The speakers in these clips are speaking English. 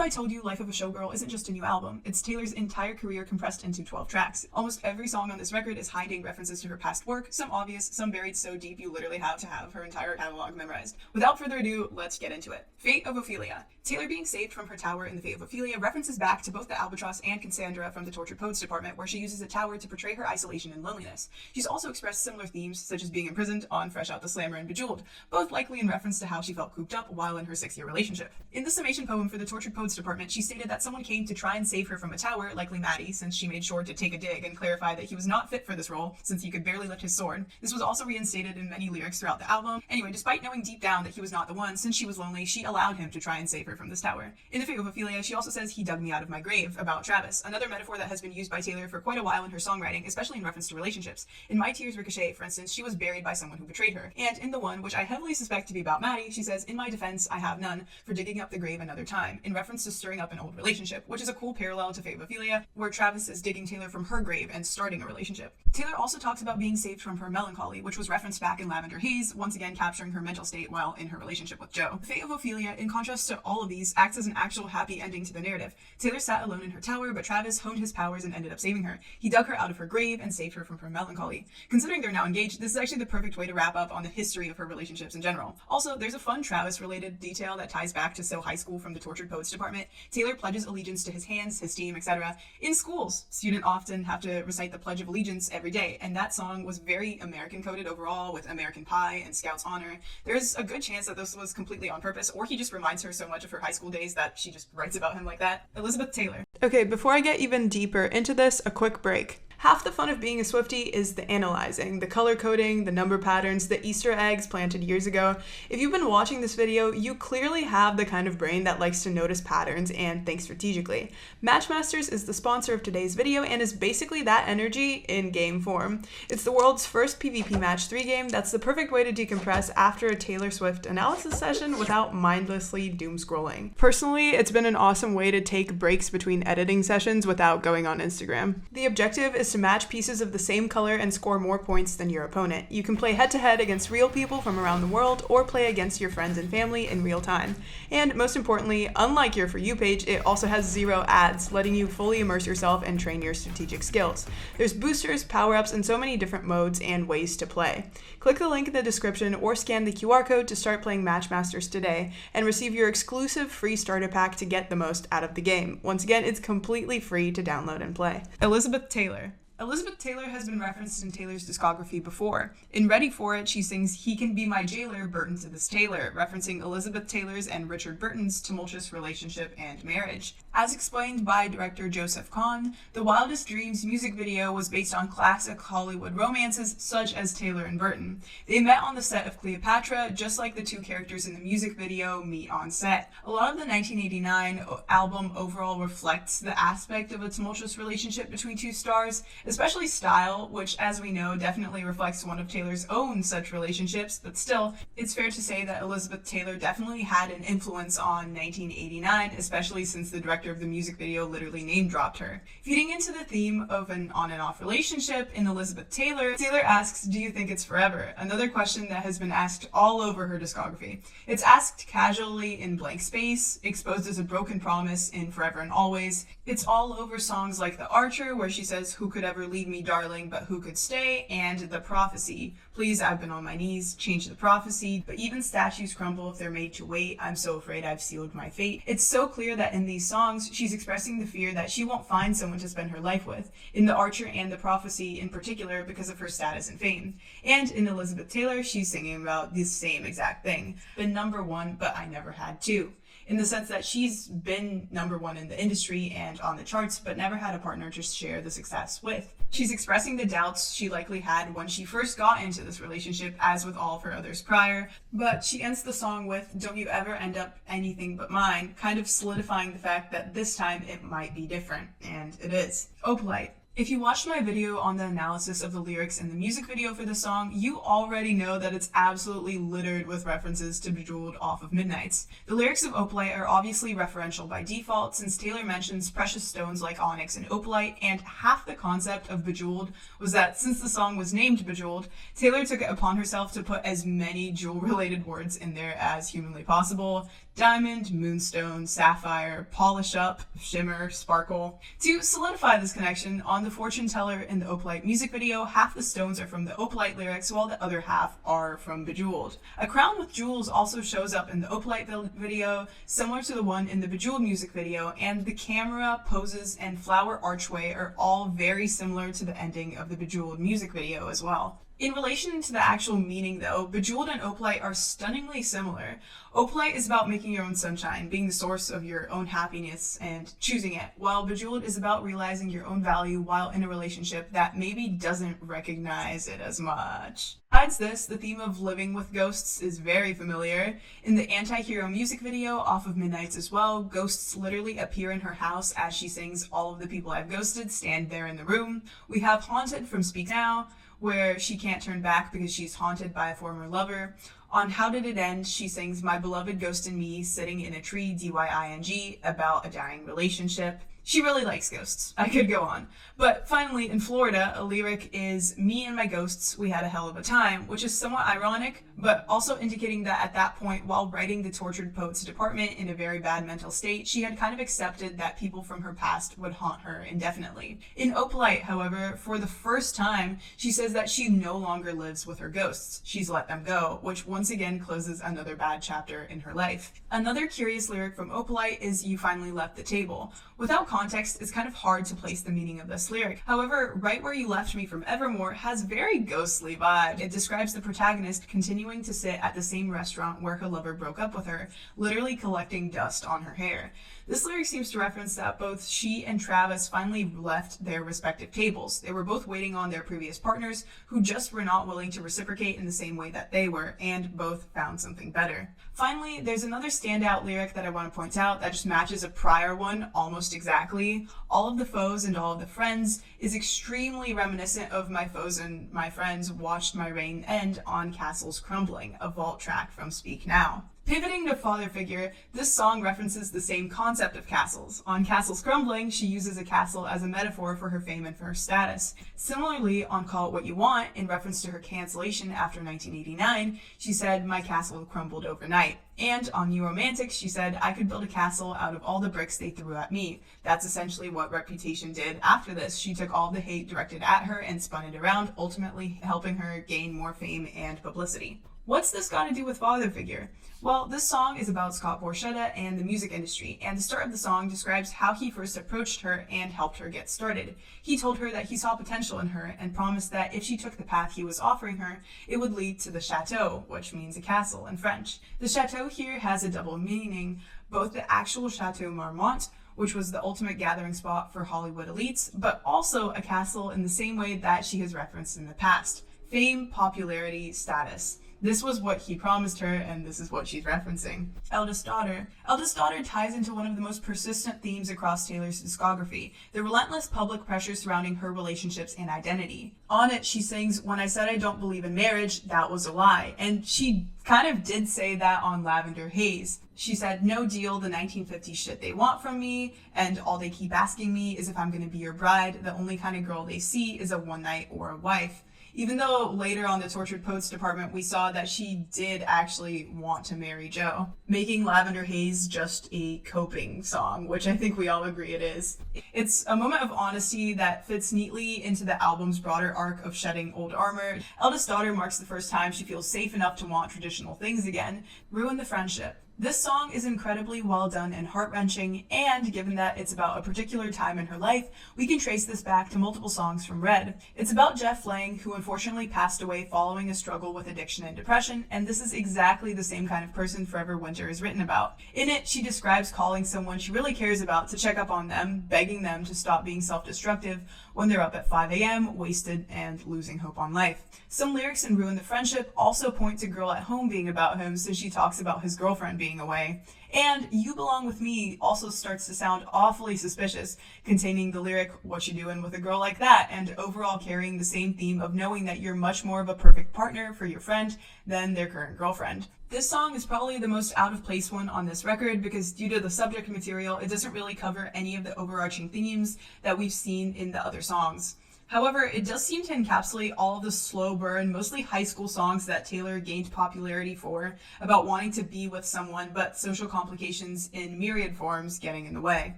I told you Life of a Showgirl isn't just a new album, it's Taylor's entire career compressed into 12 tracks. Almost every song on this record is hiding references to her past work, some obvious, some buried so deep you literally have to have her entire catalog memorized. Without further ado, let's get into it. Fate of Ophelia. Taylor being saved from her tower in the Fate of Ophelia references back to both the Albatross and Cassandra from the Tortured Poets department, where she uses a tower to portray her isolation and loneliness. She's also expressed similar themes, such as being imprisoned on Fresh Out the Slammer and Bejeweled, both likely in reference to how she felt cooped up while in her 6-year relationship. In the summation poem for the Tortured Poets department, she stated that someone came to try and save her from a tower, likely Maddie, since she made sure to take a dig and clarify that he was not fit for this role, since he could barely lift his sword. This was also reinstated in many lyrics throughout the album. Anyway, despite knowing deep down that he was not the one, since she was lonely, she allowed him to try and save her from this tower. In the Fate of Ophelia, she also says he dug me out of my grave, about Travis, another metaphor that has been used by Taylor for quite a while in her songwriting, especially in reference to relationships. In My Tears Ricochet, for instance, she was buried by someone who betrayed her. And in the one, which I heavily suspect to be about Maddie, she says, "In my defense, I have none, for digging up the grave another time," in reference to stirring up an old relationship, which is a cool parallel to Fate of Ophelia, where Travis is digging Taylor from her grave and starting a relationship. Taylor also talks about being saved from her melancholy, which was referenced back in Lavender Haze, once again capturing her mental state while in her relationship with Joe. The Fate of Ophelia, in contrast to all of these, acts as an actual happy ending to the narrative. Taylor sat alone in her tower, but Travis honed his powers and ended up saving her. He dug her out of her grave and saved her from her melancholy. Considering they're now engaged, this is actually the perfect way to wrap up on the history of her relationships in general. Also, there's a fun Travis-related detail that ties back to So High School from the Tortured Poets department. Taylor pledges allegiance to his hands, his team, etc. In schools, students often have to recite the Pledge of Allegiance every day, and that song was very American-coded overall, with American Pie and Scout's Honor. There's a good chance that this was completely on purpose, or he just reminds her so much of her high school days that she just writes about him like that. Elizabeth Taylor. Okay, before I get even deeper into this, a quick break. Half the fun of being a Swiftie is the analyzing, the color coding, the number patterns, the Easter eggs planted years ago. If you've been watching this video, you clearly have the kind of brain that likes to notice patterns and think strategically. Matchmasters is the sponsor of today's video and is basically that energy in game form. It's the world's first PvP match 3 game that's the perfect way to decompress after a Taylor Swift analysis session without mindlessly doom scrolling. Personally, it's been an awesome way to take breaks between editing sessions without going on Instagram. The objective is to match pieces of the same color and score more points than your opponent. You can play head-to-head against real people from around the world or play against your friends and family in real time. And most importantly, unlike your For You page, it also has 0 ads, letting you fully immerse yourself and train your strategic skills. There's boosters, power-ups, and so many different modes and ways to play. Click the link in the description or scan the QR code to start playing Matchmasters today and receive your exclusive free starter pack to get the most out of the game. Once again, it's completely free to download and play. Elizabeth Taylor. Elizabeth Taylor has been referenced in Taylor's discography before. In Ready For It, she sings "He Can Be My Jailer, Burton to This Taylor," referencing Elizabeth Taylor's and Richard Burton's tumultuous relationship and marriage. As explained by director Joseph Kahn, the Wildest Dreams music video was based on classic Hollywood romances such as Taylor and Burton. They met on the set of Cleopatra, just like the two characters in the music video meet on set. A lot of the 1989 album overall reflects the aspect of a tumultuous relationship between two stars, especially style, which, as we know, definitely reflects one of Taylor's own such relationships, but still, it's fair to say that Elizabeth Taylor definitely had an influence on 1989, especially since the director of the music video literally name-dropped her. Feeding into the theme of an on and off relationship in Elizabeth Taylor, Taylor asks, "Do you think it's forever?" Another question that has been asked all over her discography. It's asked casually in Blank Space, exposed as a broken promise in Forever and Always. It's all over songs like The Archer, where she says, "Who could ever leave me, darling, but who could stay?" and The Prophecy, "Please, I've been on my knees, change the prophecy, but even statues crumble if they're made to wait. I'm so afraid I've sealed my fate." It's so clear that in these songs, she's expressing the fear that she won't find someone to spend her life with, in The Archer and The Prophecy in particular because of her status and fame. And in Elizabeth Taylor, she's singing about the same exact thing. Been number one, but I never had to. In the sense that she's been number one in the industry and on the charts, but never had a partner to share the success with. She's expressing the doubts she likely had when she first got into this relationship, as with all of her others prior, but she ends the song with "Don't you ever end up anything but mine," kind of solidifying the fact that this time it might be different, and it is. Opalite. If you watched my video on the analysis of the lyrics in the music video for the song, you already know that it's absolutely littered with references to Bejeweled off of Midnights. The lyrics of Opalite are obviously referential by default, since Taylor mentions precious stones like onyx and opalite, and half the concept of Bejeweled was that since the song was named Bejeweled, Taylor took it upon herself to put as many jewel-related words in there as humanly possible. Diamond, moonstone, sapphire, polish up, shimmer, sparkle. To solidify this connection, on the fortune teller in the Opalite music video, half the stones are from the Opalite lyrics while the other half are from Bejeweled. A crown with jewels also shows up in the Opalite video, similar to the one in the Bejeweled music video, and the camera, poses, and flower archway are all very similar to the ending of the Bejeweled music video as well. In relation to the actual meaning though, Bejeweled and Opalite are stunningly similar. Opalite is about making your own sunshine, being the source of your own happiness and choosing it, while Bejeweled is about realizing your own value while in a relationship that maybe doesn't recognize it as much. Besides this, the theme of living with ghosts is very familiar. In the anti-hero music video off of Midnights as well, ghosts literally appear in her house as she sings "All of the People I've Ghosted Stand There in the Room." We have Haunted from Speak Now, where she can't turn back because she's haunted by a former lover. On How Did It End, she sings "My Beloved Ghost and Me Sitting in a Tree," DYING, about a dying relationship. She really likes ghosts. I could go on. But finally, in Florida, a lyric is "Me and my ghosts, we had a hell of a time," which is somewhat ironic, but also indicating that at that point, while writing the Tortured Poets Department in a very bad mental state, she had kind of accepted that people from her past would haunt her indefinitely. In Opalite, however, for the first time, she says that she no longer lives with her ghosts. She's let them go, which once again closes another bad chapter in her life. Another curious lyric from Opalite is "You finally left the table." Without context, it's kind of hard to place the meaning of this lyric. However, "Right Where You Left Me" from Evermore has very ghostly vibe. It describes the protagonist continuing to sit at the same restaurant where her lover broke up with her, literally collecting dust on her hair. This lyric seems to reference that both she and Travis finally left their respective tables. They were both waiting on their previous partners, who just were not willing to reciprocate in the same way that they were, and both found something better. Finally, there's another standout lyric that I want to point out that just matches a prior one almost exactly. "All of the foes and all of the friends" is extremely reminiscent of "My foes and my friends watched my reign end on castles crumbling," a vault track from Speak Now. Pivoting to father figure, this song references the same concept of castles. On Castles Crumbling, she uses a castle as a metaphor for her fame and for her status. Similarly, on Call It What You Want, in reference to her cancellation after 1989, she said, "My castle crumbled overnight." And on New Romantics, she said, "I could build a castle out of all the bricks they threw at me." That's essentially what Reputation did after this. She took all the hate directed at her and spun it around, ultimately helping her gain more fame and publicity. What's this got to do with father figure? Well, this song is about Scott Borchetta and the music industry, and the start of the song describes how he first approached her and helped her get started. He told her that he saw potential in her and promised that if she took the path he was offering her, it would lead to the chateau, which means a castle in French. The chateau here has a double meaning, both the actual Chateau Marmont, which was the ultimate gathering spot for Hollywood elites, but also a castle in the same way that she has referenced in the past. Fame, popularity, status. This was what he promised her, and this is what she's referencing. Eldest Daughter. Eldest Daughter ties into one of the most persistent themes across Taylor's discography, the relentless public pressure surrounding her relationships and identity. On it, she sings, "When I said I don't believe in marriage, that was a lie." And she kind of did say that on Lavender Haze. She said, "No deal, the 1950s shit they want from me, and all they keep asking me is if I'm gonna be your bride. The only kind of girl they see is a one night or a wife." Even though later on the Tortured Poets Department, we saw that she did actually want to marry Joe, making Lavender Haze just a coping song, which I think we all agree it is. It's a moment of honesty that fits neatly into the album's broader arc of shedding old armor. Eldest Daughter marks the first time she feels safe enough to want traditional things again. Ruin the Friendship. This song is incredibly well done and heart-wrenching, and given that it's about a particular time in her life, we can trace this back to multiple songs from Red. It's about Jeff Lang, who unfortunately passed away following a struggle with addiction and depression, and this is exactly the same kind of person Forever Winter is written about. In it, she describes calling someone she really cares about to check up on them, begging them to stop being self-destructive when they're up at 5 a.m., wasted, and losing hope on life. Some lyrics in Ruin the Friendship also point to Girl at Home being about him, so she talks about his girlfriend being being away. And You Belong With Me also starts to sound awfully suspicious, containing the lyric, "What you doing with a girl like that?" and overall carrying the same theme of knowing that you're much more of a perfect partner for your friend than their current girlfriend. This song is probably the most out of place one on this record because due to the subject material, it doesn't really cover any of the overarching themes that we've seen in the other songs. However, it does seem to encapsulate all of the slow burn, mostly high school songs that Taylor gained popularity for, about wanting to be with someone but social complications in myriad forms getting in the way.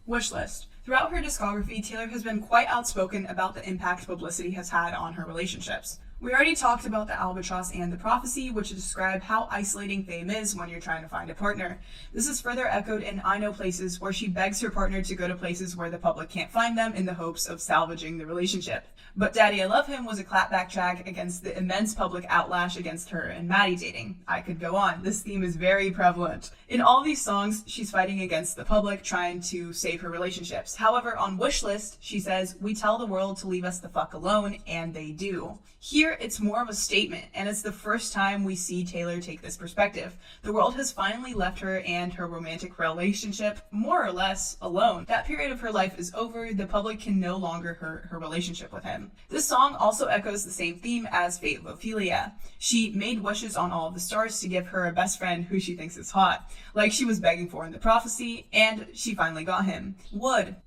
Wishlist. Throughout her discography, Taylor has been quite outspoken about the impact publicity has had on her relationships. We already talked about the albatross and the prophecy, which describe how isolating fame is when you're trying to find a partner. This is further echoed in I Know Places, where she begs her partner to go to places where the public can't find them in the hopes of salvaging the relationship. But Daddy I Love Him was a clapback track against the immense public outlash against her and Maddie dating. I could go on. This theme is very prevalent. In all these songs, she's fighting against the public, trying to save her relationships. However, on Wishlist, she says, "We tell the world to leave us the fuck alone, and they do." Here, it's more of a statement, and it's the first time we see Taylor take this perspective. The world has finally left her and her romantic relationship, more or less, alone. That period of her life is over. The public can no longer hurt her relationship with him. This song also echoes the same theme as Fate of Ophelia. She made wishes on all of the stars to give her a best friend who she thinks is hot, like she was begging for in the prophecy, and she finally got him. Wood.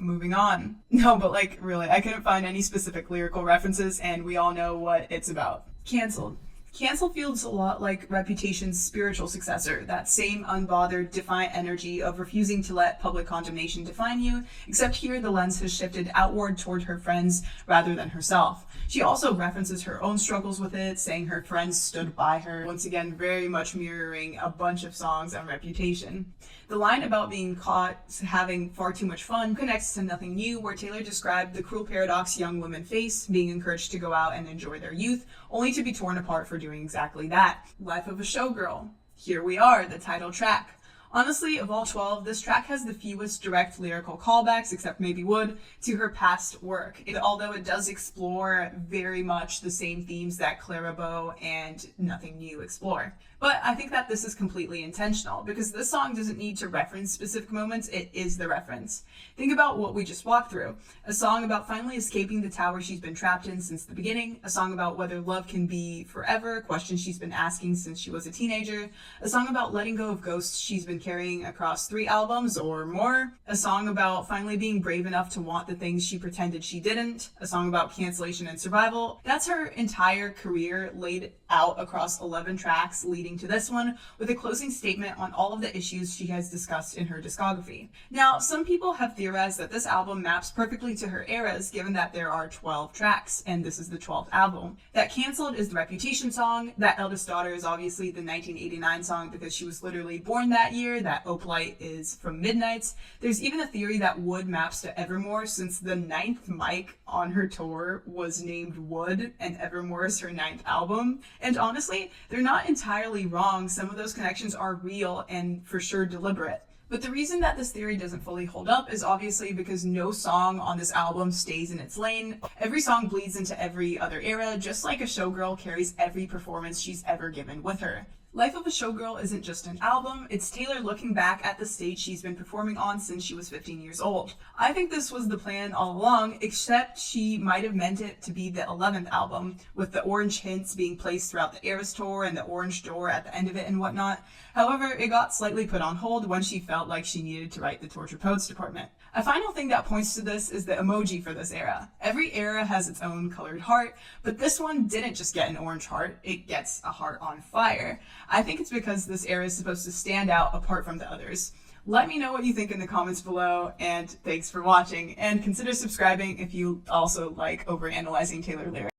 Moving on. No, but really, I couldn't find any specific lyrical references, and we all know what it's about. Cancelled. Cancel feels a lot like Reputation's spiritual successor, that same unbothered, defiant energy of refusing to let public condemnation define you, except here the lens has shifted outward toward her friends rather than herself. She also references her own struggles with it, saying her friends stood by her, once again very much mirroring a bunch of songs on Reputation. The line about being caught having far too much fun connects to Nothing New, where Taylor described the cruel paradox young women face, being encouraged to go out and enjoy their youth, only to be torn apart for doing exactly that. Life of a Showgirl. Here we are, the title track. Honestly, of all 12, this track has the fewest direct lyrical callbacks, except maybe Wood, to her past work. Although it does explore very much the same themes that Clara Bow and Nothing New explore. But I think that this is completely intentional, because this song doesn't need to reference specific moments, it is the reference. Think about what we just walked through. A song about finally escaping the tower she's been trapped in since the beginning, a song about whether love can be forever, a question she's been asking since she was a teenager, a song about letting go of ghosts she's been carrying across 3 albums or more, a song about finally being brave enough to want the things she pretended she didn't, a song about cancellation and survival. That's her entire career laid out across 11 tracks leading to this one, with a closing statement on all of the issues she has discussed in her discography. Now, some people have theorized that this album maps perfectly to her eras, given that there are 12 tracks, and this is the 12th album. That Cancelled is the Reputation song, that Eldest Daughter is obviously the 1989 song because she was literally born that year, that Opalite is from Midnights. There's even a theory that Wood maps to Evermore, since the 9th mic on her tour was named Wood, and Evermore is her 9th album. And honestly, they're not entirely wrong. Some of those connections are real and for sure deliberate. But the reason that this theory doesn't fully hold up is obviously because no song on this album stays in its lane. Every song bleeds into every other era, just like A Showgirl carries every performance she's ever given with her. Life of a Showgirl isn't just an album, it's Taylor looking back at the stage she's been performing on since she was 15 years old. I think this was the plan all along, except she might have meant it to be the 11th album, with the orange hints being placed throughout the Eras tour and the orange door at the end of it and whatnot. However, it got slightly put on hold when she felt like she needed to write the Torture Poets department. A final thing that points to this is the emoji for this era. Every era has its own colored heart, but this one didn't just get an orange heart, it gets a heart on fire. I think it's because this era is supposed to stand out apart from the others. Let me know what you think in the comments below, and thanks for watching, and consider subscribing if you also like overanalyzing Taylor lyrics.